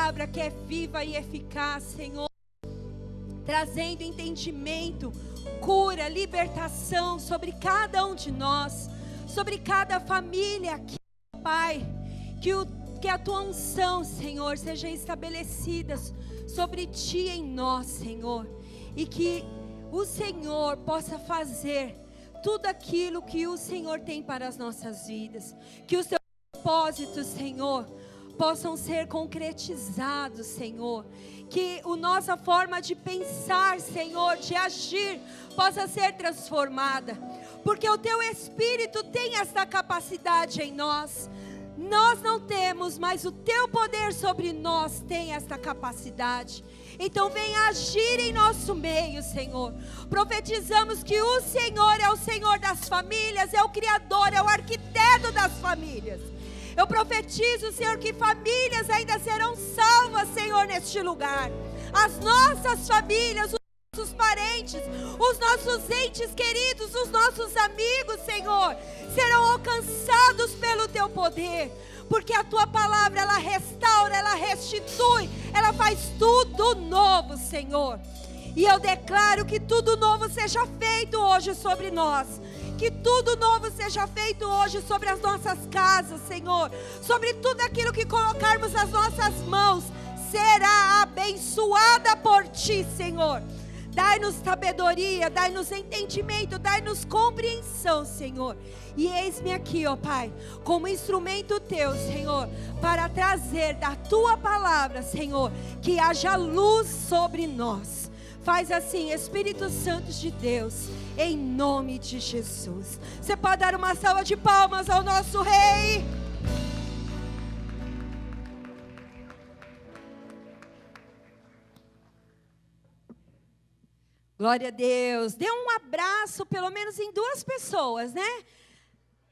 palavra que é viva e eficaz, Senhor, trazendo entendimento, cura, libertação sobre cada um de nós, sobre cada família aqui, Pai. Que a tua unção, Senhor, seja estabelecida sobre ti em nós, Senhor. E que o Senhor possa fazer tudo aquilo que o Senhor tem para as nossas vidas. Que os teus propósitos, Senhor, possam ser concretizados, Senhor. Que a nossa forma de pensar, Senhor, de agir, possa ser transformada. Porque o teu Espírito tem essa capacidade em nós. Nós não temos, mas o teu poder sobre nós tem esta capacidade. Então vem agir em nosso meio, Senhor. Profetizamos que o Senhor é o Senhor das famílias, é o Criador, é o arquiteto das famílias. Eu profetizo, Senhor, que famílias ainda serão salvas, Senhor, neste lugar. As nossas famílias, os nossos parentes, os nossos entes queridos, os nossos amigos, Senhor, serão alcançados pelo teu poder. Porque a tua palavra, ela restaura, ela restitui, ela faz tudo novo, Senhor. E eu declaro que tudo novo seja feito hoje sobre nós. Que tudo novo seja feito hoje sobre as nossas casas, Senhor. Sobre tudo aquilo que colocarmos as nossas mãos, será abençoada por ti, Senhor. Dai-nos sabedoria, dai-nos entendimento, dai-nos compreensão, Senhor. E eis-me aqui, ó Pai, como instrumento teu, Senhor, para trazer da tua palavra, Senhor, que haja luz sobre nós. Faz assim, Espírito Santo de Deus, em nome de Jesus. Você pode dar uma salva de palmas ao nosso Rei? Glória a Deus. Dê um abraço, pelo menos em 2 pessoas, né?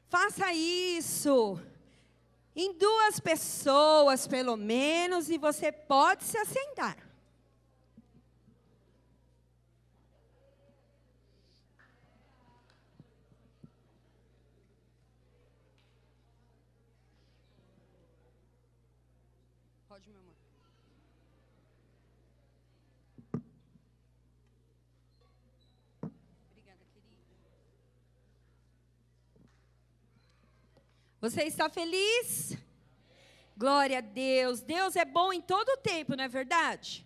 Faça isso. Em 2 pessoas, pelo menos, e você pode se assentar. Pode, meu amor. Você está feliz? Glória a Deus. Deus é bom em todo o tempo, não é verdade?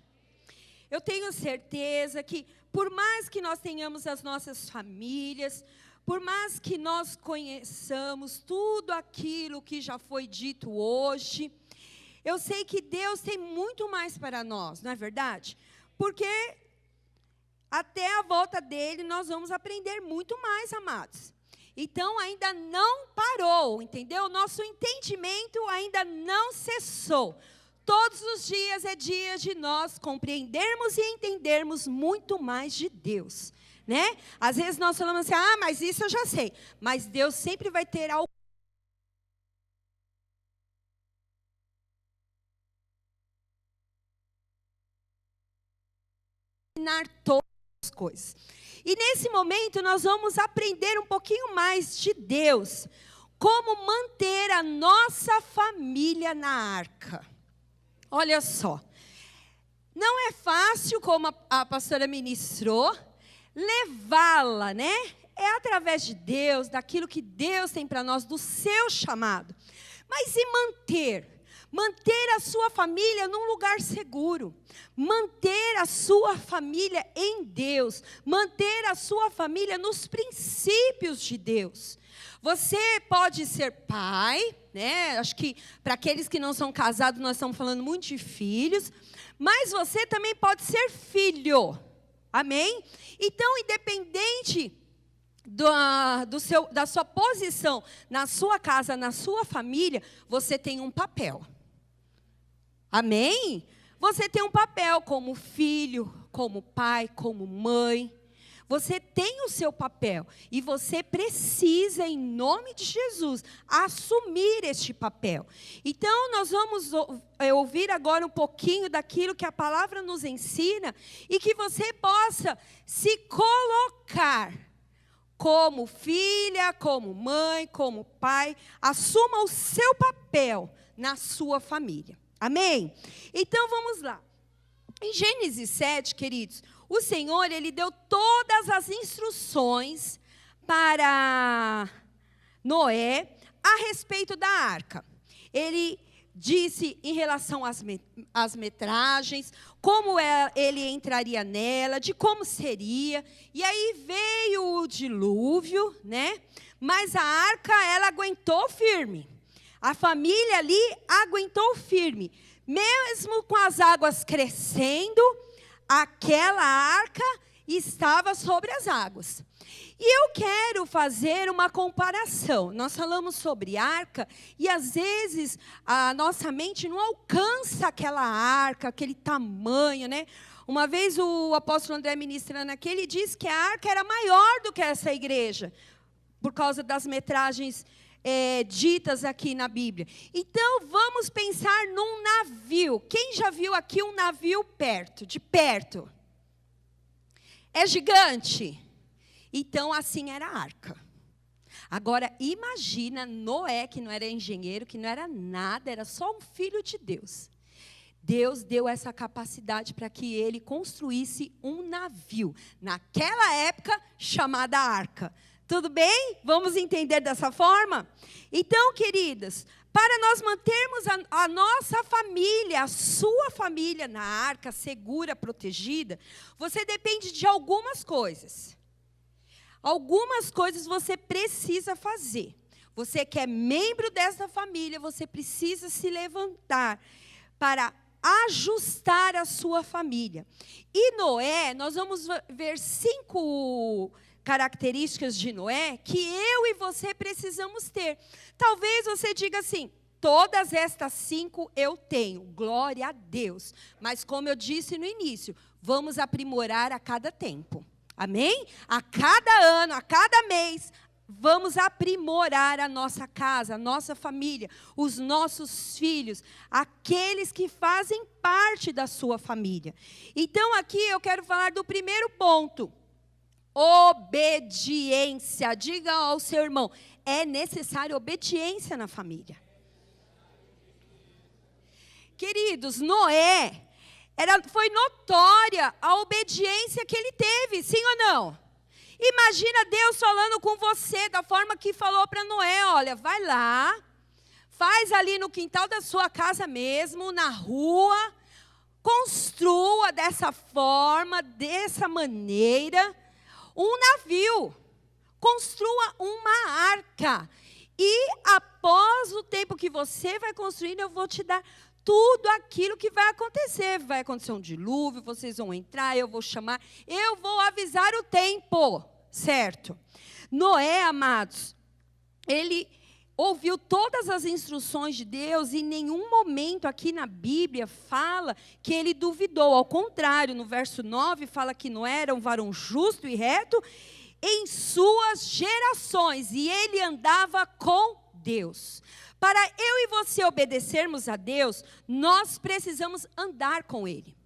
Eu tenho certeza que, por mais que nós tenhamos as nossas famílias, por mais que nós conheçamos tudo aquilo que já foi dito hoje, eu sei que Deus tem muito mais para nós, não é verdade? Porque até a volta dele nós vamos aprender muito mais, amados. Então ainda não parou, entendeu? Nosso entendimento ainda não cessou. Todos os dias é dia de nós compreendermos e entendermos muito mais de Deus, né? Às vezes nós falamos assim, mas isso eu já sei. Mas Deus sempre vai ter algo. Ensinar todas as coisas. E nesse momento nós vamos aprender um pouquinho mais de Deus. Como manter a nossa família na arca. Olha só. Não é fácil, como a pastora ministrou, levá-la, né? É através de Deus, daquilo que Deus tem para nós, do seu chamado. Mas e manter? Manter a sua família num lugar seguro. Manter a sua família em Deus. Manter a sua família nos princípios de Deus. Você pode ser pai, né? Acho que para aqueles que não são casados, nós estamos falando muito de filhos. Mas você também pode ser filho. Amém? Então, independente da sua posição na sua casa, na sua família, você tem um papel. Amém? Você tem um papel como filho, como pai, como mãe. Você tem o seu papel. E você precisa, em nome de Jesus, assumir este papel. Então, nós vamos ouvir agora um pouquinho daquilo que a palavra nos ensina. E que você possa se colocar como filha, como mãe, como pai. Assuma o seu papel na sua família. Amém? Então vamos lá. Em Gênesis 7, queridos, o Senhor, Ele deu todas as instruções para Noé a respeito da arca. Ele disse em relação às metragens, como ele entraria nela, de como seria. E aí veio o dilúvio, né? Mas a arca, ela aguentou firme. A família ali aguentou firme. Mesmo com as águas crescendo, aquela arca estava sobre as águas. E eu quero fazer uma comparação. Nós falamos sobre arca e às vezes a nossa mente não alcança aquela arca, aquele tamanho, né? Uma vez o apóstolo André ministrando aqui, ele disse que a arca era maior do que essa igreja, por causa das metragens ditas aqui na Bíblia. Então vamos pensar num navio. Quem já viu aqui um navio de perto? É gigante? Então, assim era a arca. Agora, imagina Noé, que não era engenheiro, que não era nada, era só um filho de Deus. Deus deu essa capacidade para que ele construísse um navio, naquela época chamada arca. Tudo bem? Vamos entender dessa forma? Então, queridas, para nós mantermos a nossa família, a sua família na arca, segura, protegida, você depende de algumas coisas. Algumas coisas você precisa fazer. Você que é membro dessa família, você precisa se levantar para ajustar a sua família. E Noé, nós vamos ver 5 características de Noé que eu e você precisamos ter. Talvez você diga assim: todas estas 5 eu tenho, glória a Deus. Mas como eu disse no início, vamos aprimorar a cada tempo. Amém? A cada ano, a cada mês, vamos aprimorar a nossa casa, a nossa família, os nossos filhos, aqueles que fazem parte da sua família. Então aqui eu quero falar do primeiro ponto. Obediência. Diga ao seu irmão, é necessário obediência na família. Queridos, Noé, foi notória a obediência que ele teve, sim ou não? Imagina Deus falando com você da forma que falou para Noé: olha, vai lá, faz ali no quintal da sua casa mesmo, na rua, construa dessa forma, dessa maneira, um navio, construa uma arca, e após o tempo que você vai construindo, eu vou te dar tudo aquilo que vai acontecer. Vai acontecer um dilúvio, vocês vão entrar, eu vou chamar, eu vou avisar o tempo, certo? Noé, amados, ele ouviu todas as instruções de Deus, e em nenhum momento aqui na Bíblia fala que ele duvidou. Ao contrário, no verso 9 fala que Noé era um varão justo e reto em suas gerações, e ele andava com Deus. Para eu e você obedecermos a Deus, nós precisamos andar com Ele.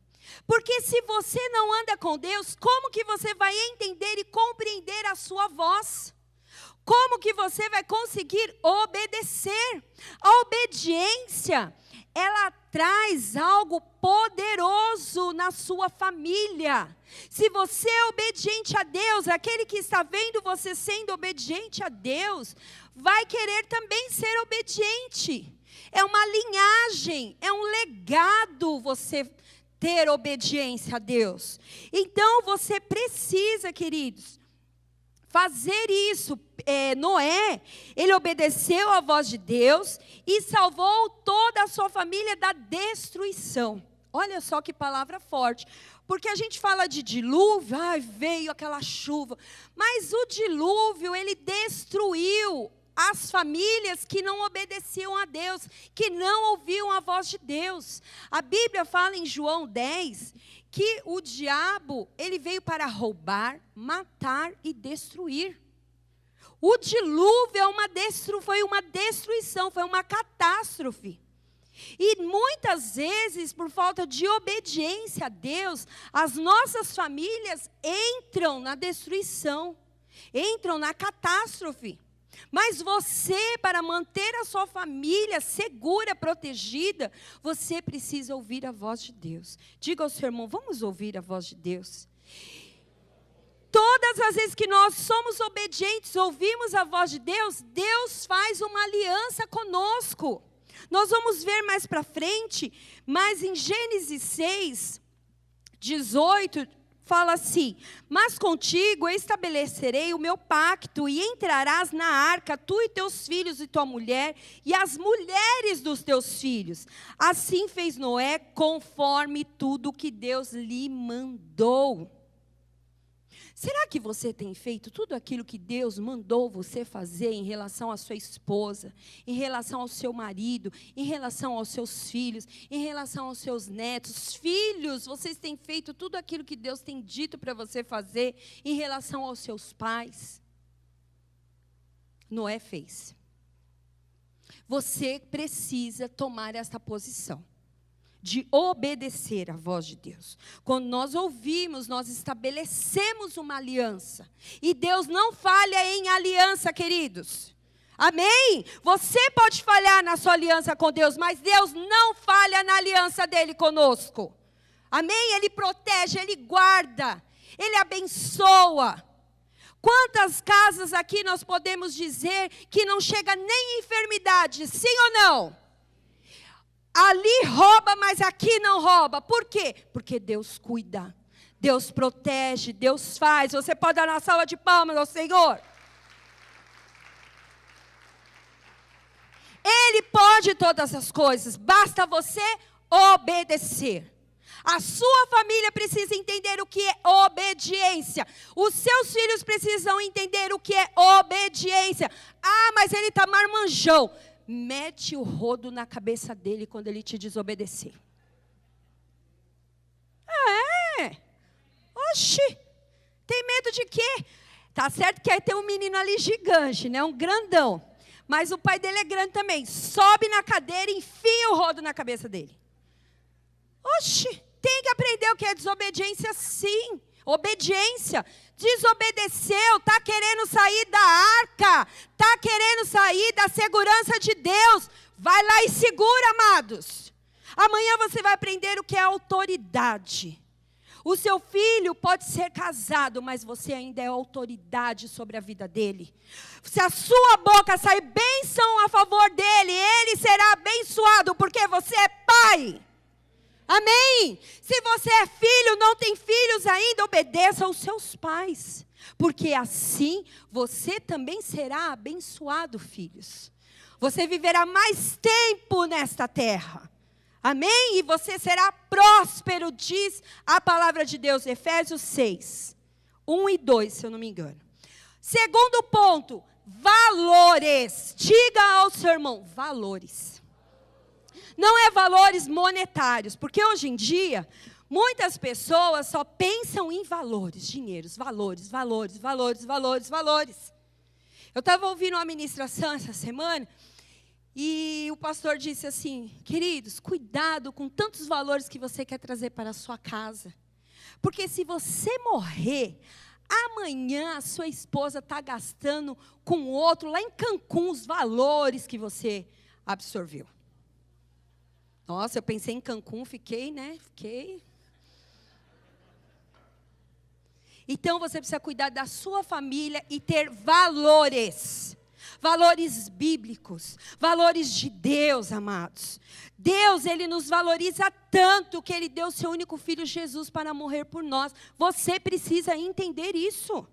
Porque se você não anda com Deus, como que você vai entender e compreender a sua voz? Como que você vai conseguir obedecer? A obediência, ela traz algo poderoso na sua família. Se você é obediente a Deus, aquele que está vendo você sendo obediente a Deus, vai querer também ser obediente. É uma linhagem, é um legado você ter obediência a Deus. Então você precisa, queridos, fazer isso. Noé, ele obedeceu à voz de Deus e salvou toda a sua família da destruição. Olha só que palavra forte. Porque a gente fala de dilúvio, veio aquela chuva. Mas o dilúvio, ele destruiu as famílias que não obedeciam a Deus, que não ouviam a voz de Deus. A Bíblia fala em João 10 que o diabo, ele veio para roubar, matar e destruir. O dilúvio foi uma destruição, foi uma catástrofe. E muitas vezes, por falta de obediência a Deus, as nossas famílias entram na destruição, entram na catástrofe. Mas você, para manter a sua família segura, protegida, você precisa ouvir a voz de Deus. Diga ao seu irmão, vamos ouvir a voz de Deus. Todas as vezes que nós somos obedientes, ouvimos a voz de Deus, Deus faz uma aliança conosco. Nós vamos ver mais para frente, mas em Gênesis 6, 18, fala assim: mas contigo eu estabelecerei o meu pacto, e entrarás na arca, tu e teus filhos e tua mulher, e as mulheres dos teus filhos. Assim fez Noé, conforme tudo que Deus lhe mandou. Será que você tem feito tudo aquilo que Deus mandou você fazer em relação à sua esposa, em relação ao seu marido, em relação aos seus filhos, em relação aos seus netos? Filhos, vocês têm feito tudo aquilo que Deus tem dito para você fazer em relação aos seus pais? Noé fez. Você precisa tomar essa posição de obedecer à voz de Deus. Quando nós ouvimos, nós estabelecemos uma aliança. E Deus não falha em aliança, queridos. Amém? Você pode falhar na sua aliança com Deus, mas Deus não falha na aliança dele conosco. Amém? Ele protege, ele guarda, ele abençoa. Quantas casas aqui nós podemos dizer que não chega nem enfermidade, sim ou não? Ali rouba, mas aqui não rouba. Por quê? Porque Deus cuida, Deus protege, Deus faz. Você pode dar uma salva de palmas ao Senhor. Ele pode todas as coisas, basta você obedecer. A sua família precisa entender o que é obediência. Os seus filhos precisam entender o que é obediência. Ah, mas ele está marmanjão. Mete o rodo na cabeça dele quando ele te desobedecer. Oxi, tem medo de quê? Tá certo que aí tem um menino ali gigante, né? Um grandão. Mas o pai dele é grande também. Sobe na cadeira e enfia o rodo na cabeça dele. Oxi, tem que aprender o que é desobediência, sim. Obediência. Desobedeceu, está querendo sair da arca, está querendo sair da segurança de Deus. Vai lá e segura, amados. Amanhã você vai aprender o que é autoridade. O seu filho pode ser casado, mas você ainda é autoridade sobre a vida dele. Se a sua boca sair bênção a favor dele, ele será abençoado, porque você é pai. Amém? Se você é filho, não tem filhos ainda, obedeça aos seus pais. Porque assim você também será abençoado, filhos. Você viverá mais tempo nesta terra. Amém? E você será próspero, diz a palavra de Deus, Efésios 6, 1 e 2, se eu não me engano. Segundo ponto, valores. Diga ao seu irmão, valores. Não é valores monetários, porque hoje em dia, muitas pessoas só pensam em valores, dinheiros, valores. Eu estava ouvindo uma ministração essa semana, e o pastor disse assim: queridos, cuidado com tantos valores que você quer trazer para a sua casa. Porque se você morrer, amanhã a sua esposa está gastando com outro lá em Cancún os valores que você absorveu. Nossa, eu pensei em Cancún, fiquei. Então você precisa cuidar da sua família e ter valores. Valores bíblicos, valores de Deus, amados. Deus, Ele nos valoriza tanto que Ele deu o seu único filho Jesus para morrer por nós. Você precisa entender isso.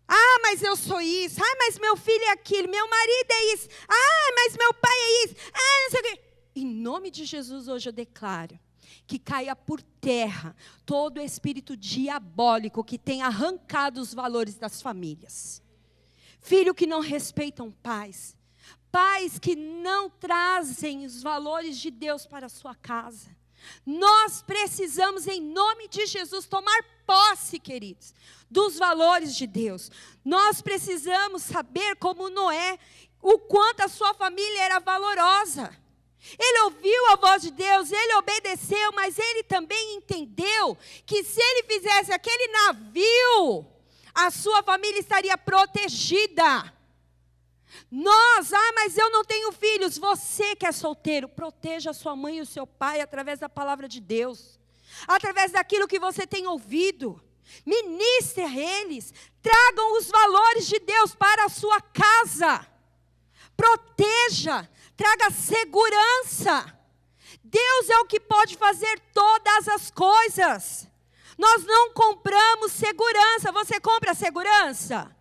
Ah, mas eu sou isso. Ah, mas meu filho é aquilo. Meu marido é isso. Ah, mas meu pai é isso. Ah, não sei o quê. Em nome de Jesus, hoje eu declaro que caia por terra todo espírito diabólico que tem arrancado os valores das famílias. Filho que não respeitam pais. Pais que não trazem os valores de Deus para a sua casa. Nós precisamos, em nome de Jesus, tomar posse, queridos, dos valores de Deus. Nós precisamos saber, como Noé, o quanto a sua família era valorosa. Ele ouviu a voz de Deus, ele obedeceu, mas ele também entendeu que se ele fizesse aquele navio, a sua família estaria protegida. Mas eu não tenho filhos. Você que é solteiro, proteja a sua mãe e o seu pai através da palavra de Deus, através daquilo que você tem ouvido. Ministre a eles, tragam os valores de Deus para a sua casa. Proteja, traga segurança. Deus é o que pode fazer todas as coisas. Nós não compramos segurança. Você compra segurança?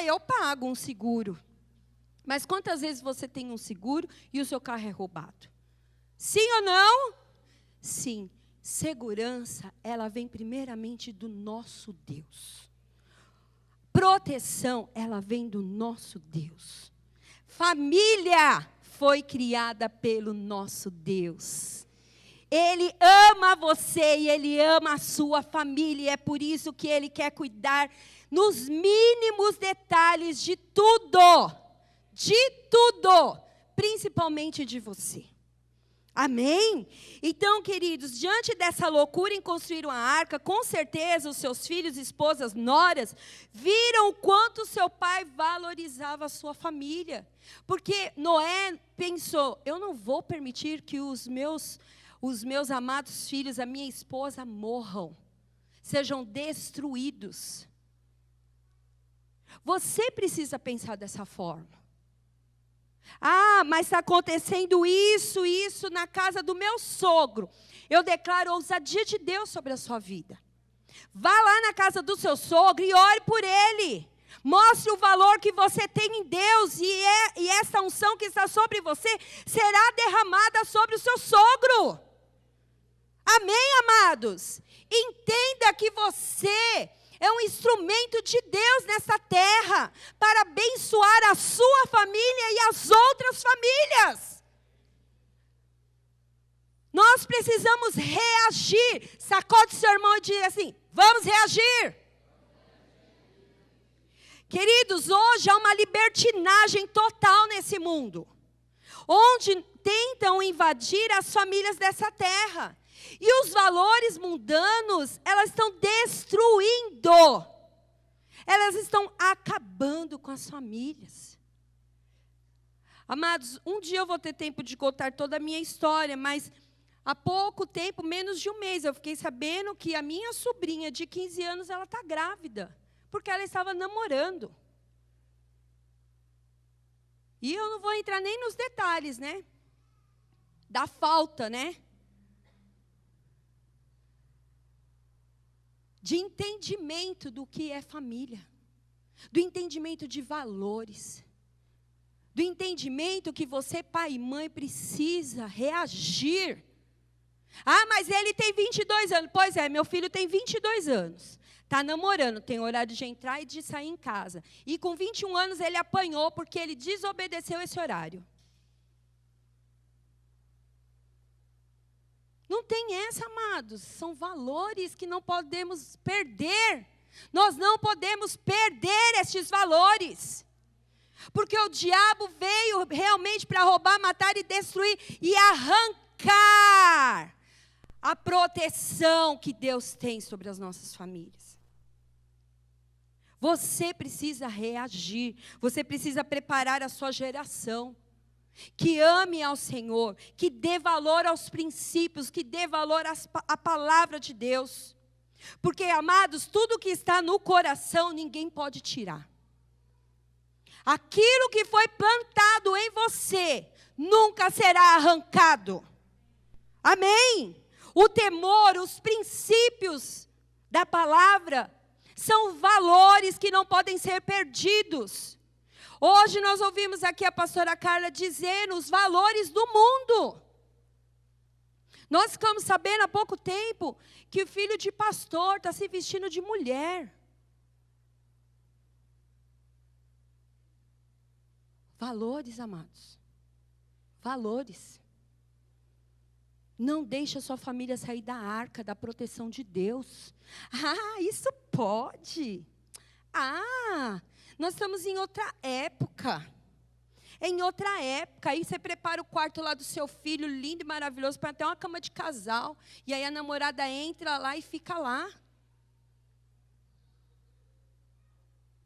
Eu pago um seguro. Mas quantas vezes você tem um seguro e o seu carro é roubado? Sim ou não? Sim. Segurança, ela vem primeiramente do nosso Deus. Proteção, ela vem do nosso Deus. Família foi criada pelo nosso Deus. Ele ama você e Ele ama a sua família. E é por isso que Ele quer cuidar nos mínimos detalhes de tudo. De tudo, principalmente de você. Amém? Então, queridos, diante dessa loucura em construir uma arca, com certeza os seus filhos, esposas, noras, viram o quanto seu pai valorizava a sua família. Porque Noé pensou, eu não vou permitir que os meus amados filhos, a minha esposa, morram, sejam destruídos. Você precisa pensar dessa forma. Mas está acontecendo isso na casa do meu sogro. Eu declaro a ousadia de Deus sobre a sua vida. Vá lá na casa do seu sogro e ore por ele. Mostre o valor que você tem em Deus. E essa unção que está sobre você será derramada sobre o seu sogro. Amém, amados? Entenda que você é um instrumento de Deus nessa terra, para abençoar a sua família e as outras famílias. Nós precisamos reagir. Sacode seu irmão e diz assim, vamos reagir. Queridos, hoje há uma libertinagem total nesse mundo, onde tentam invadir as famílias dessa terra. E os valores mundanos, elas estão destruindo. Elas estão acabando com as famílias. Amados, um dia eu vou ter tempo de contar toda a minha história, mas há pouco tempo, menos de um mês, eu fiquei sabendo que a minha sobrinha de 15 anos, ela está grávida, porque ela estava namorando. E eu não vou entrar nem nos detalhes, né? Da falta, né? De entendimento do que é família, do entendimento de valores, do entendimento que você, pai e mãe, precisa reagir. Mas ele tem 22 anos. Pois é, meu filho tem 22 anos. Está namorando, tem horário de entrar e de sair em casa. E com 21 anos ele apanhou porque ele desobedeceu esse horário. Não tem essa, amados. São valores que não podemos perder. Nós não podemos perder estes valores. Porque o diabo veio realmente para roubar, matar e destruir e arrancar a proteção que Deus tem sobre as nossas famílias. Você precisa reagir. Você precisa preparar a sua geração. Que ame ao Senhor, que dê valor aos princípios, que dê valor à palavra de Deus. Porque, amados, tudo que está no coração, ninguém pode tirar. Aquilo que foi plantado em você, nunca será arrancado. Amém? O temor, os princípios da palavra, são valores que não podem ser perdidos. Hoje nós ouvimos aqui a pastora Carla dizendo os valores do mundo. Nós ficamos sabendo há pouco tempo que o filho de pastor está se vestindo de mulher. Valores, amados. Valores. Não deixe a sua família sair da arca, da proteção de Deus. Isso pode. Nós estamos em outra época. Em outra época. Aí você prepara o quarto lá do seu filho, lindo e maravilhoso, para ter uma cama de casal. E aí a namorada entra lá e fica lá.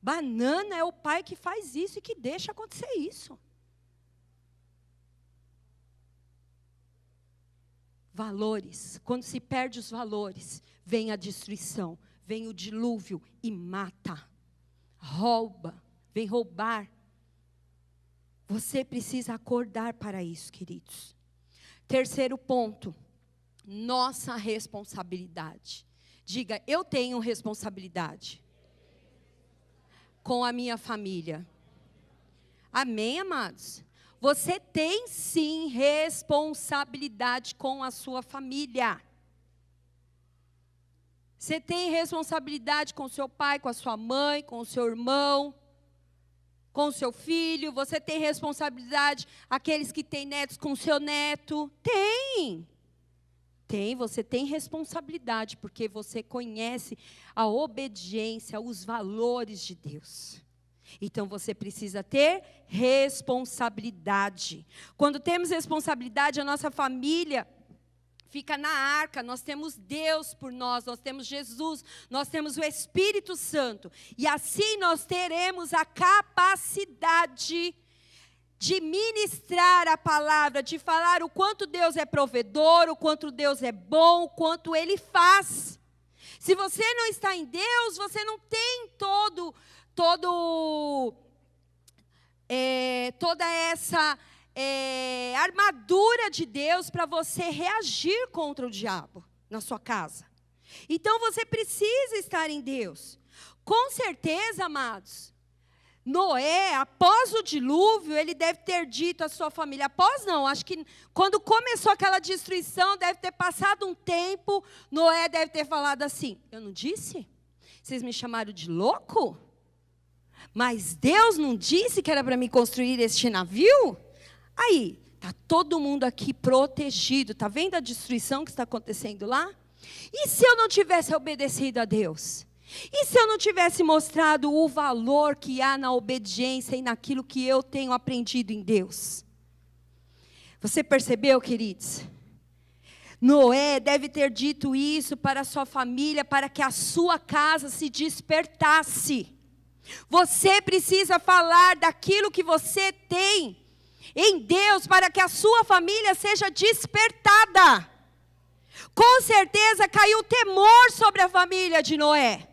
Banana é o pai que faz isso e que deixa acontecer isso. Valores. Quando se perde os valores, vem a destruição, vem o dilúvio e mata. Rouba, vem roubar. Você precisa acordar para isso, queridos. Terceiro ponto, nossa responsabilidade. Diga, eu tenho responsabilidade com a minha família. Amém, amados? Você tem sim responsabilidade com a sua família. Você tem responsabilidade com o seu pai, com a sua mãe, com o seu irmão, com o seu filho. Você tem responsabilidade, aqueles que têm netos, com o seu neto. Tem. Você tem responsabilidade, porque você conhece a obediência, os valores de Deus. Então, você precisa ter responsabilidade. Quando temos responsabilidade, a nossa família fica na arca. Nós temos Deus por nós temos Jesus, nós temos o Espírito Santo. E assim nós teremos a capacidade de ministrar a palavra, de falar o quanto Deus é provedor, o quanto Deus é bom, o quanto Ele faz. Se você não está em Deus, você não tem toda essa armadura de Deus para você reagir contra o diabo na sua casa. Então você precisa estar em Deus. Com certeza, amados, Noé, após o dilúvio, ele deve ter dito à sua família, acho que quando começou aquela destruição, deve ter passado um tempo, Noé deve ter falado assim, eu não disse? Vocês me chamaram de louco? Mas Deus não disse que era para me construir este navio? Aí, está todo mundo aqui protegido, está vendo a destruição que está acontecendo lá? E se eu não tivesse obedecido a Deus? E se eu não tivesse mostrado o valor que há na obediência e naquilo que eu tenho aprendido em Deus? Você percebeu, queridos? Noé deve ter dito isso para a sua família, para que a sua casa se despertasse. Você precisa falar daquilo que você tem em Deus, para que a sua família seja despertada. Com certeza caiu temor sobre a família de Noé.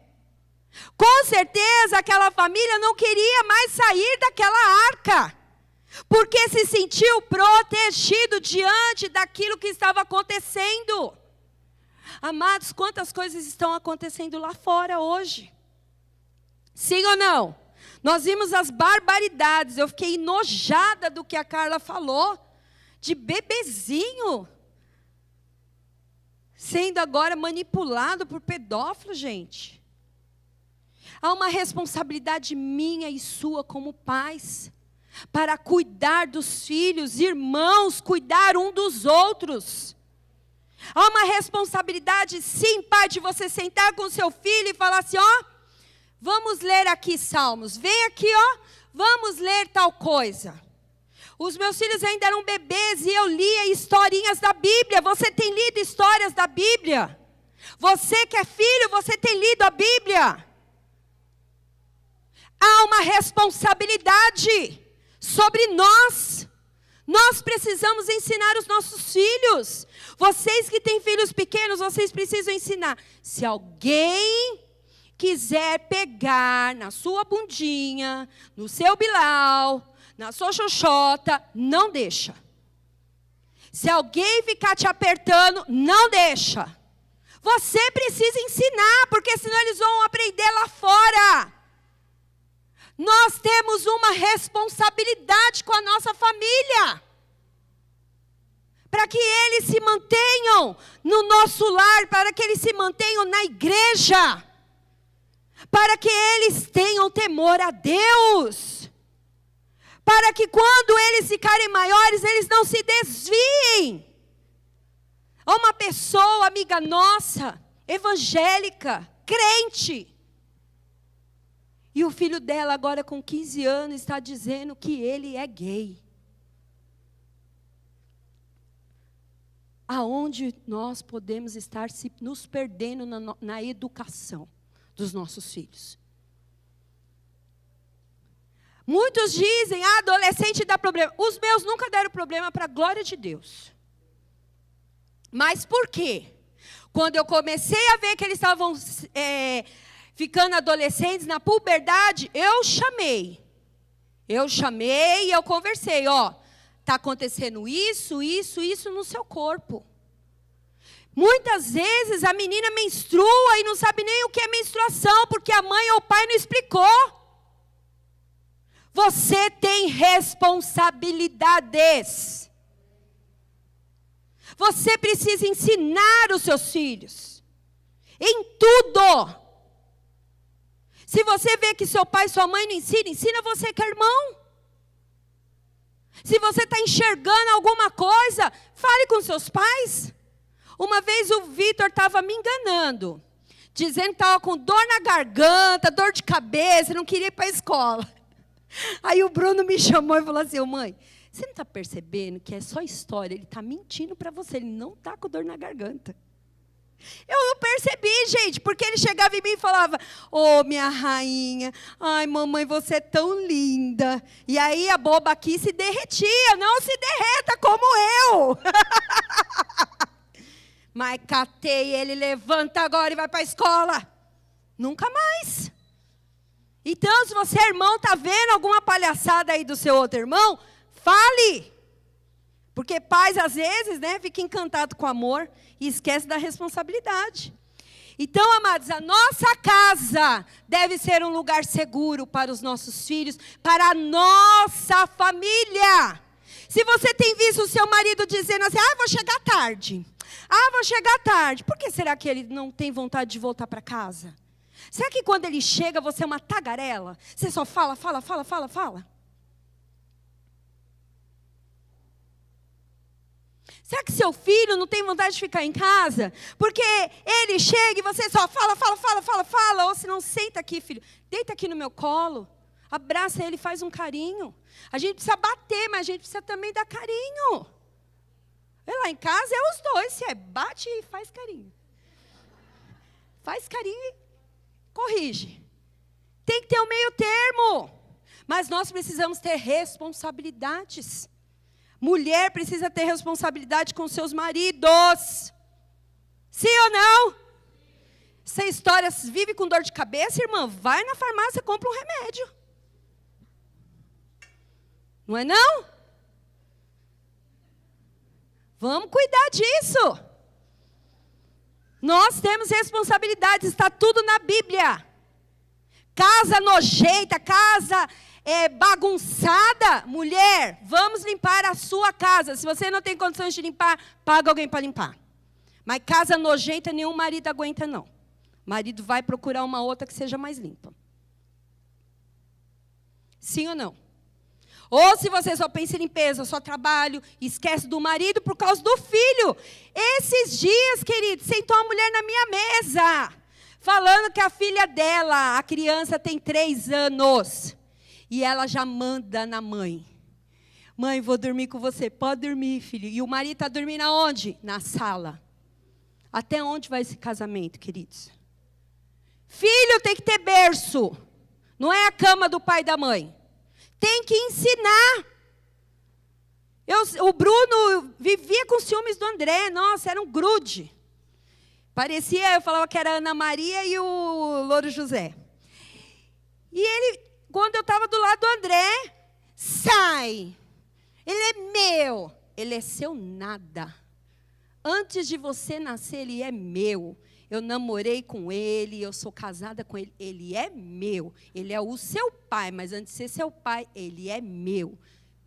Com certeza aquela família não queria mais sair daquela arca, porque se sentiu protegido diante daquilo que estava acontecendo. Amados, quantas coisas estão acontecendo lá fora hoje? Sim ou não? Nós vimos as barbaridades. Eu fiquei enojada do que a Carla falou, de bebezinho sendo agora manipulado por pedófilo, gente. Há uma responsabilidade minha e sua como pais, para cuidar dos filhos, irmãos, cuidar um dos outros. Há uma responsabilidade, sim, pai, de você sentar com seu filho e falar assim, vamos ler aqui Salmos, vem aqui, vamos ler tal coisa. Os meus filhos ainda eram bebês e eu lia historinhas da Bíblia. Você tem lido histórias da Bíblia? Você que é filho, você tem lido a Bíblia? Há uma responsabilidade sobre nós. Nós precisamos ensinar os nossos filhos. Vocês que têm filhos pequenos, vocês precisam ensinar. Se alguém quiser pegar na sua bundinha, no seu bilau, na sua xoxota, não deixa. Se alguém ficar te apertando, não deixa. Você precisa ensinar, porque senão eles vão aprender lá fora. Nós temos uma responsabilidade com a nossa família, para que eles se mantenham no nosso lar, para que eles se mantenham na igreja, para que eles tenham temor a Deus, para que quando eles ficarem maiores, eles não se desviem. Uma pessoa, amiga nossa, evangélica, crente, e o filho dela agora com 15 anos está dizendo que ele é gay. Aonde nós podemos estar nos perdendo na educação dos nossos filhos? Muitos dizem, adolescente dá problema. Os meus nunca deram problema para a glória de Deus. Mas por quê? Quando eu comecei a ver que eles estavam ficando adolescentes na puberdade, eu chamei e eu conversei, está acontecendo isso no seu corpo. Muitas vezes a menina menstrua e não sabe nem o que é menstruação, porque a mãe ou o pai não explicou. Você tem responsabilidades. Você precisa ensinar os seus filhos. Em tudo. Se você vê que seu pai e sua mãe não ensinam, ensina você que é irmão. Se você está enxergando alguma coisa, fale com seus pais. Uma vez o Vitor estava me enganando, dizendo que estava com dor na garganta, dor de cabeça, não queria ir para a escola. Aí o Bruno me chamou e falou assim, mãe, você não está percebendo que é só história? Ele está mentindo para você, ele não está com dor na garganta. Eu não percebi, gente, porque ele chegava em mim e falava, minha rainha, ai mamãe, você é tão linda. E aí a boba aqui se derretia, não se derreta como eu. Mas catei ele, levanta agora e vai para a escola. Nunca mais. Então, se você, irmão, está vendo alguma palhaçada aí do seu outro irmão, fale. Porque pais, às vezes, fica encantado com o amor e esquece da responsabilidade. Então, amados, a nossa casa deve ser um lugar seguro para os nossos filhos, para a nossa família. Se você tem visto o seu marido dizendo assim, vou chegar tarde. Vou chegar tarde. Por que será que ele não tem vontade de voltar para casa? Será que quando ele chega você é uma tagarela? Você só fala? Será que seu filho não tem vontade de ficar em casa? Porque ele chega e você só fala. Ou se não, senta aqui, filho. Deita aqui no meu colo. Abraça ele, faz um carinho. A gente precisa bater, mas a gente precisa também dar carinho. Lá em casa é os dois. Se bate e faz carinho. Faz carinho e corrige. Tem que ter um meio termo. Mas nós precisamos ter responsabilidades. Mulher precisa ter responsabilidade com seus maridos. Sim ou não? Essa história vive com dor de cabeça, irmã? Vai na farmácia e compra um remédio. Não é não? Vamos cuidar disso. Nós temos responsabilidades, está tudo na Bíblia. Casa nojenta, casa bagunçada, mulher, vamos limpar a sua casa. Se você não tem condições de limpar, paga alguém para limpar. Mas casa nojenta, nenhum marido aguenta não. O marido vai procurar uma outra que seja mais limpa. Sim ou não? Ou se você só pensa em limpeza, só trabalho, esquece do marido por causa do filho. Esses dias, querido, sentou uma mulher na minha mesa, falando que a filha dela, a criança tem 3 anos. E ela já manda na mãe. Mãe, vou dormir com você. Pode dormir, filho. E o marido está dormindo aonde? Na sala. Até onde vai esse casamento, queridos? Filho tem que ter berço. Não é a cama do pai e da mãe. Tem que ensinar. O Bruno vivia com ciúmes do André. Nossa, era um grude. Parecia, eu falava que era a Ana Maria e o Louro José. E ele, quando eu estava do lado do André, sai. Ele é meu. Ele é seu nada. Antes de você nascer, ele é meu. Eu namorei com ele, eu sou casada com ele. Ele é meu. Ele é o seu pai, mas antes de ser seu pai, ele é meu.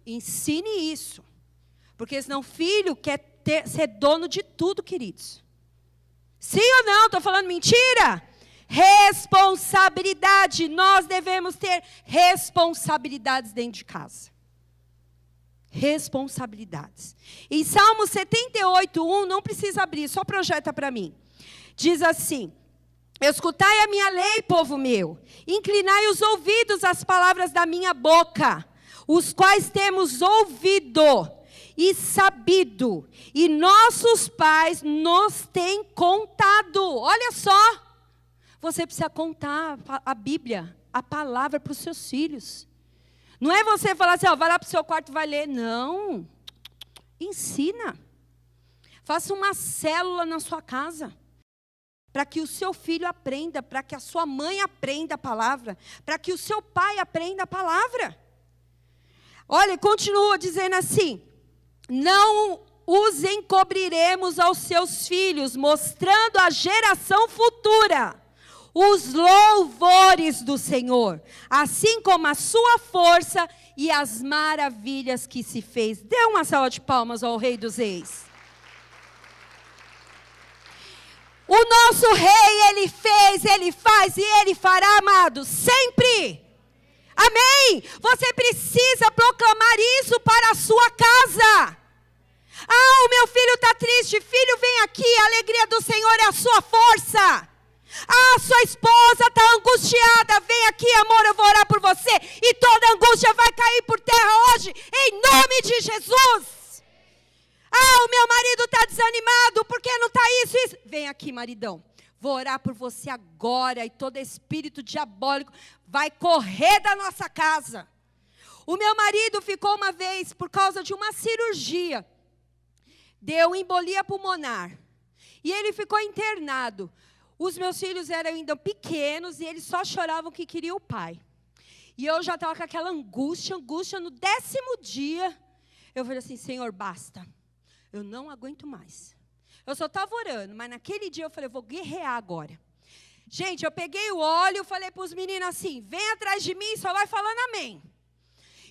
Ensine isso. Porque senão o filho quer ser dono de tudo, queridos. Sim ou não? Estou falando mentira? Responsabilidade. Nós devemos ter responsabilidades dentro de casa. Responsabilidades. Em Salmo 78:1, não precisa abrir, só projeta para mim. Diz assim: escutai a minha lei, povo meu, inclinai os ouvidos às palavras da minha boca, os quais temos ouvido e sabido, e nossos pais nos têm contado. Olha só, você precisa contar a Bíblia, a palavra para os seus filhos. Não é você falar assim, ó, vai lá para o seu quarto e vai ler. Não. Ensina. Faça uma célula na sua casa. Para que o seu filho aprenda, para que a sua mãe aprenda a palavra, para que o seu pai aprenda a palavra. Olha, continua dizendo assim, não os encobriremos aos seus filhos, mostrando à geração futura os louvores do Senhor, assim como a sua força e as maravilhas que se fez. Dê uma salva de palmas ao Rei dos Reis. O nosso Rei, Ele fez, Ele faz e Ele fará, amados, sempre. Amém? Você precisa proclamar isso para a sua casa. Ah, o meu filho está triste. Filho, vem aqui, a alegria do Senhor é a sua força. Ah, sua esposa está angustiada. Vem aqui, amor, eu vou orar por você. E toda angústia vai cair por terra hoje, em nome de Jesus. Ah, o meu marido está desanimado, porque não está isso. Vem aqui, maridão. Vou orar por você agora. E todo espírito diabólico vai correr da nossa casa. O meu marido ficou uma vez, por causa de uma cirurgia, deu embolia pulmonar. E ele ficou internado. Os meus filhos eram ainda pequenos e eles só choravam que queriam o pai. E eu já estava com aquela angústia. No 10º dia, eu falei assim, Senhor, basta. Eu não aguento mais. Eu só estava orando, mas naquele dia eu falei, eu vou guerrear agora. Gente, eu peguei o óleo, falei para os meninos assim, vem atrás de mim, só vai falando amém.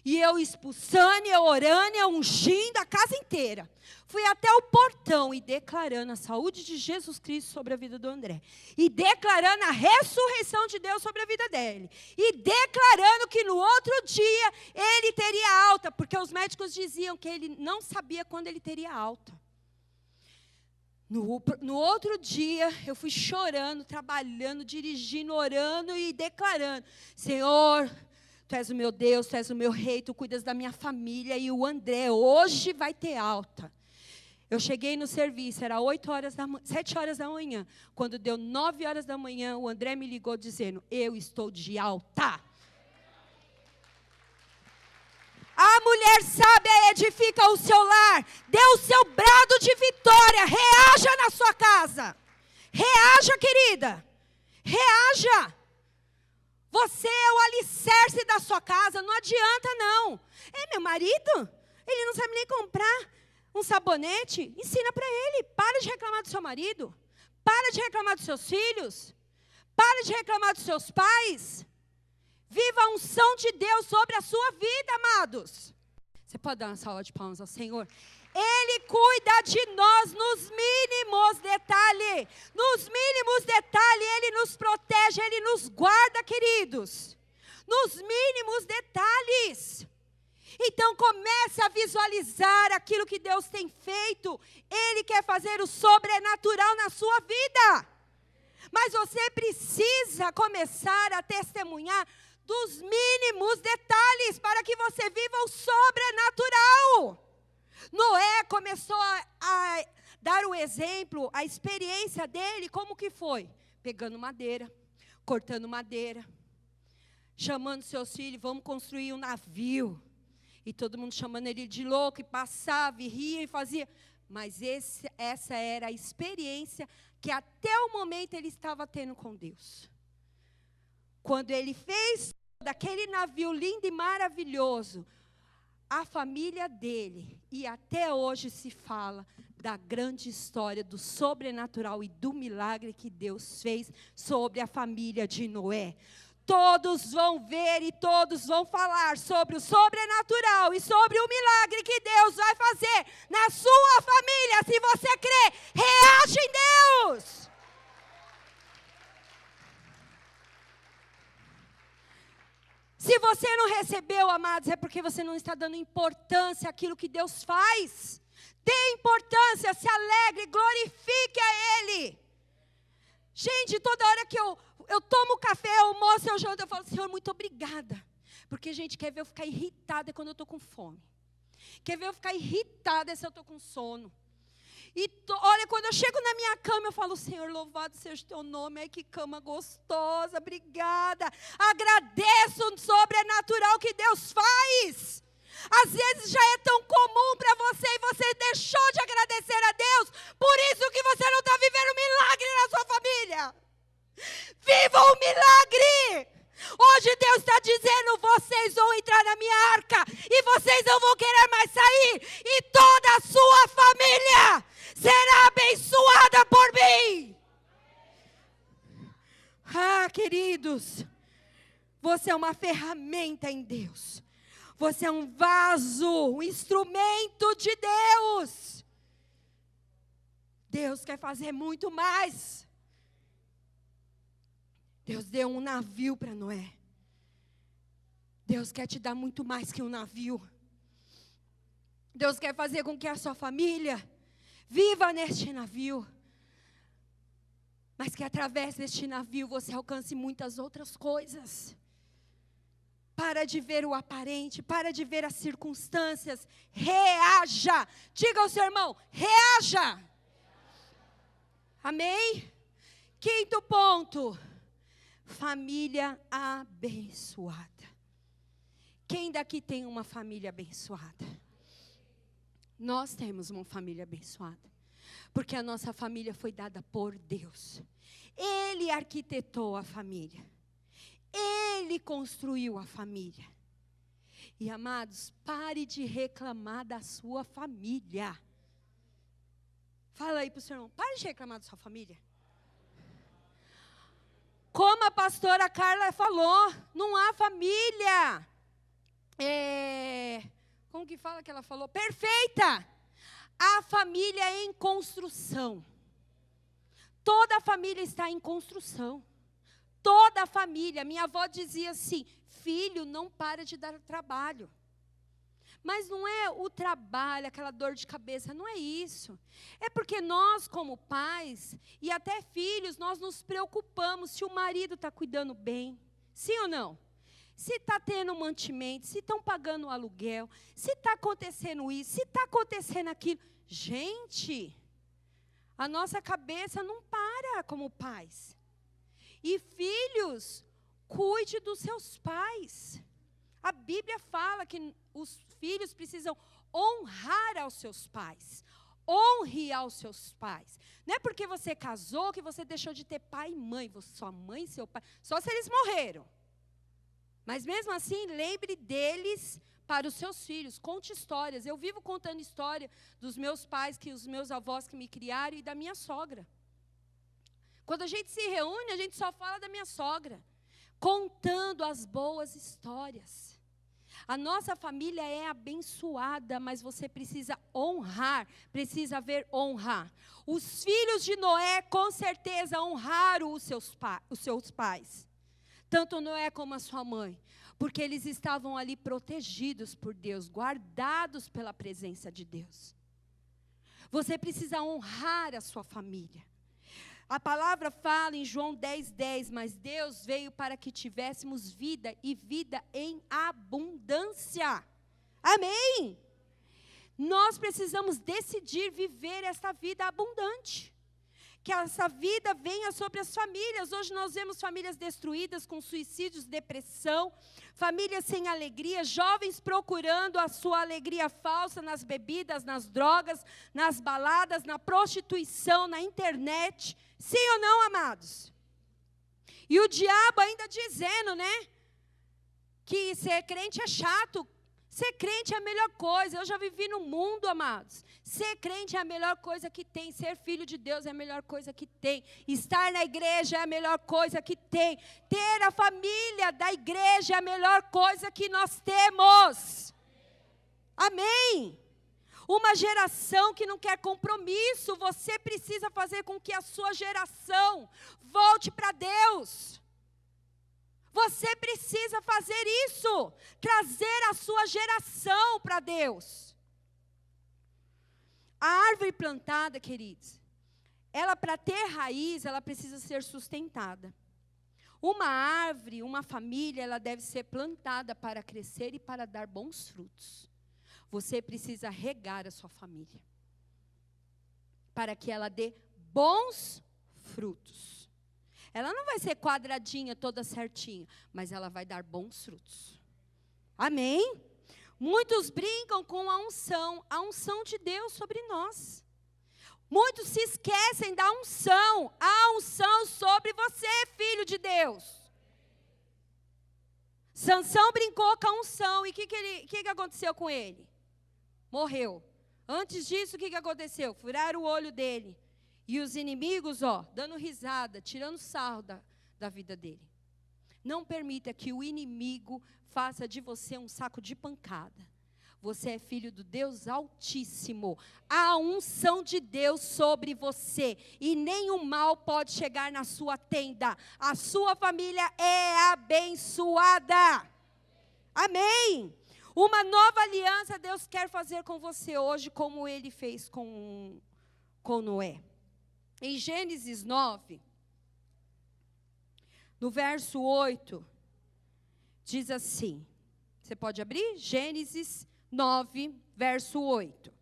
E eu expulsando, eu orando, eu ungindo a casa inteira. Fui até o portão e declarando a saúde de Jesus Cristo sobre a vida do André. E declarando a ressurreição de Deus sobre a vida dele. E declarando que no outro dia ele teria alta. Porque os médicos diziam que ele não sabia quando ele teria alta. No outro dia, eu fui chorando, trabalhando, dirigindo, orando e declarando. Senhor, Tu és o meu Deus, Tu és o meu Rei, Tu cuidas da minha família. E o André hoje vai ter alta. Eu cheguei no serviço, era 7 horas da manhã. Quando deu 9 horas da manhã, o André me ligou dizendo, eu estou de alta. A mulher sábia edifica o seu lar. Dê o seu brado de vitória. Reaja na sua casa. Reaja, querida. Reaja. Você é o alicerce da sua casa. Não adianta, não. É meu marido? Ele não sabe nem comprar um sabonete? Ensina para ele. Para de reclamar do seu marido. Para de reclamar dos seus filhos. Para de reclamar dos seus pais. Viva a unção de Deus sobre a sua vida, amados. Você pode dar uma salva de palmas ao Senhor? Ele cuida de nós nos mínimos detalhes. Nos mínimos detalhes, Ele nos protege, Ele nos guarda, queridos. Nos mínimos detalhes. Então comece a visualizar aquilo que Deus tem feito. Ele quer fazer o sobrenatural na sua vida. Mas você precisa começar a testemunhar dos mínimos detalhes para que você viva o sobrenatural. Noé começou a dar o exemplo, a experiência dele, como que foi? Pegando madeira, cortando madeira, chamando seus filhos, vamos construir um navio. E todo mundo chamando ele de louco, e passava, e ria, e fazia. Mas essa era a experiência que até o momento ele estava tendo com Deus. Quando ele fez daquele navio lindo e maravilhoso, a família dele, e até hoje se fala da grande história do sobrenatural e do milagre que Deus fez sobre a família de Noé. Todos vão ver e todos vão falar sobre o sobrenatural e sobre o milagre que Deus vai fazer na sua família. Se você crê, reage em Deus. Se você não recebeu, amados, é porque você não está dando importância àquilo que Deus faz. Dê importância, se alegre, glorifique a Ele. Gente, toda hora que eu tomo café, eu almoço, eu janto, eu falo, Senhor, muito obrigada. Porque, gente, quer ver eu ficar irritada quando eu estou com fome. Quer ver eu ficar irritada se eu estou com sono. E olha, quando eu chego na minha cama, eu falo, Senhor, louvado seja o teu nome. Ai, que cama gostosa, obrigada. Agradeço o sobrenatural que Deus faz. Às vezes já é tão comum para você e você deixou de agradecer a Deus. Por isso que você não está vivendo um milagre na sua família. Viva um milagre! Hoje Deus está dizendo, vocês vão entrar na minha arca e vocês não vão querer mais sair. E toda a sua família será abençoada por mim. Ah, queridos, você é uma ferramenta em Deus. Você é um vaso, um instrumento de Deus. Deus quer fazer muito mais. Deus deu um navio para Noé. Deus quer te dar muito mais que um navio. Deus quer fazer com que a sua família viva neste navio. Mas que através deste navio você alcance muitas outras coisas. Para de ver o aparente, para de ver as circunstâncias. Reaja. Diga ao seu irmão, reaja. Amém? Quinto ponto. Família abençoada. Quem daqui tem uma família abençoada? Nós temos uma família abençoada. Porque a nossa família foi dada por Deus. Ele arquitetou a família. Ele construiu a família. E amados, pare de reclamar da sua família. Fala aí para o seu irmão, pare de reclamar da sua família. Como a pastora Carla falou, não há família. Como que fala que ela falou? Perfeita. A família é em construção. Toda a família está em construção. Toda a família. Minha avó dizia assim, filho, não para de dar trabalho. Mas não é o trabalho, aquela dor de cabeça, não é isso. É porque nós, como pais, e até filhos, nós nos preocupamos se o marido está cuidando bem. Sim ou não? Se está tendo mantimento, se estão pagando o aluguel, se está acontecendo isso, se está acontecendo aquilo. Gente, a nossa cabeça não para como pais. E filhos, cuide dos seus pais. A Bíblia fala que os filhos precisam honrar aos seus pais. Honre aos seus pais. Não é porque você casou que você deixou de ter pai e mãe. Sua mãe e seu pai, só se eles morreram. Mas mesmo assim, lembre deles para os seus filhos. Conte histórias. Eu vivo contando história dos meus pais, os meus avós que me criaram e da minha sogra. Quando a gente se reúne, a gente só fala da minha sogra. Contando as boas histórias. A nossa família é abençoada, mas você precisa honrar, precisa haver honra. Os filhos de Noé, com certeza, honraram os seus pais. Tanto Noé como a sua mãe. Porque eles estavam ali protegidos por Deus, guardados pela presença de Deus. Você precisa honrar a sua família. A palavra fala em João 10:10, mas Deus veio para que tivéssemos vida e vida em abundância. Amém? Nós precisamos decidir viver essa vida abundante. Que essa vida venha sobre as famílias. Hoje nós vemos famílias destruídas com suicídios, depressão, famílias sem alegria, jovens procurando a sua alegria falsa nas bebidas, nas drogas, nas baladas, na prostituição, na internet. Sim ou não, amados? E o diabo ainda dizendo, né? Que ser crente é chato. Ser crente é a melhor coisa. Eu já vivi no mundo, amados. Ser crente é a melhor coisa que tem. Ser filho de Deus é a melhor coisa que tem. Estar na igreja é a melhor coisa que tem. Ter a família da igreja é a melhor coisa que nós temos. Amém? Uma geração que não quer compromisso. Você precisa fazer com que a sua geração volte para Deus. Você precisa fazer isso. Trazer a sua geração para Deus. A árvore plantada, queridos, ela para ter raiz, ela precisa ser sustentada. Uma árvore, uma família, ela deve ser plantada para crescer e para dar bons frutos. Você precisa regar a sua família. para que ela dê bons frutos. Ela não vai ser quadradinha, toda certinha, mas ela vai dar bons frutos. Amém? Muitos brincam com a unção de Deus sobre nós. Muitos se esquecem da unção, a unção sobre você, filho de Deus. Sansão brincou com a unção, e o que aconteceu com ele? Morreu. Antes disso, o que aconteceu? Furaram o olho dele. E os inimigos, dando risada, tirando sarro da vida dele. Não permita que o inimigo faça de você um saco de pancada. Você é filho do Deus Altíssimo. Há unção de Deus sobre você. E nenhum mal pode chegar na sua tenda. A sua família é abençoada. Amém. Uma nova aliança Deus quer fazer com você hoje, como Ele fez com Noé. Em Gênesis 9, no verso 8, diz assim. Você pode abrir? Gênesis 9, verso 8.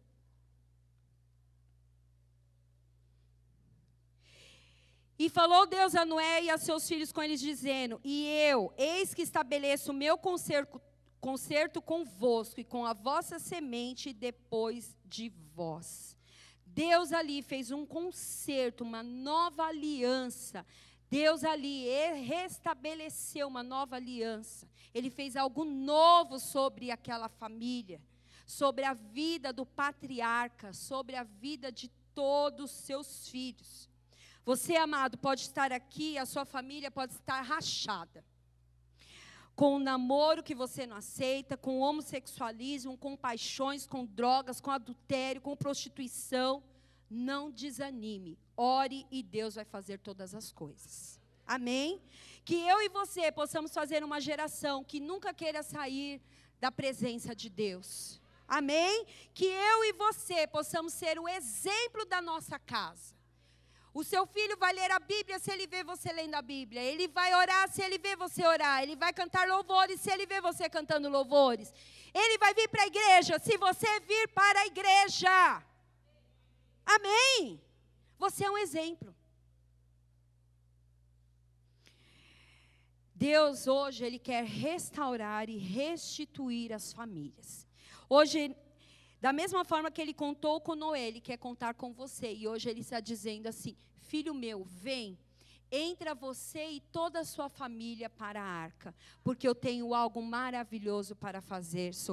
E falou Deus a Noé e a seus filhos com eles, dizendo: E eu, eis que estabeleço o meu concerto convosco e com a vossa semente depois de vós. Deus ali fez um concerto, uma nova aliança. Deus ali restabeleceu uma nova aliança. Ele fez algo novo sobre aquela família, sobre a vida do patriarca, sobre a vida de todos os seus filhos. Você, amado, pode estar aqui, a sua família pode estar rachada. Com o namoro que você não aceita, com o homossexualismo, com paixões, com drogas, com adultério, com prostituição. Não desanime, ore e Deus vai fazer todas as coisas. Amém? Que eu e você possamos fazer uma geração que nunca queira sair da presença de Deus. Amém? Que eu e você possamos ser o exemplo da nossa casa. O seu filho vai ler a Bíblia se ele vê você lendo a Bíblia. Ele vai orar se ele vê você orar. Ele vai cantar louvores se ele vê você cantando louvores. Ele vai vir para a igreja se você vir para a igreja. Amém? Você é um exemplo. Deus hoje, Ele quer restaurar e restituir as famílias. Hoje, da mesma forma que Ele contou com Noé, Ele quer contar com você. E hoje Ele está dizendo assim: filho meu, vem, entra você e toda a sua família para a arca, porque eu tenho algo maravilhoso para fazer sobre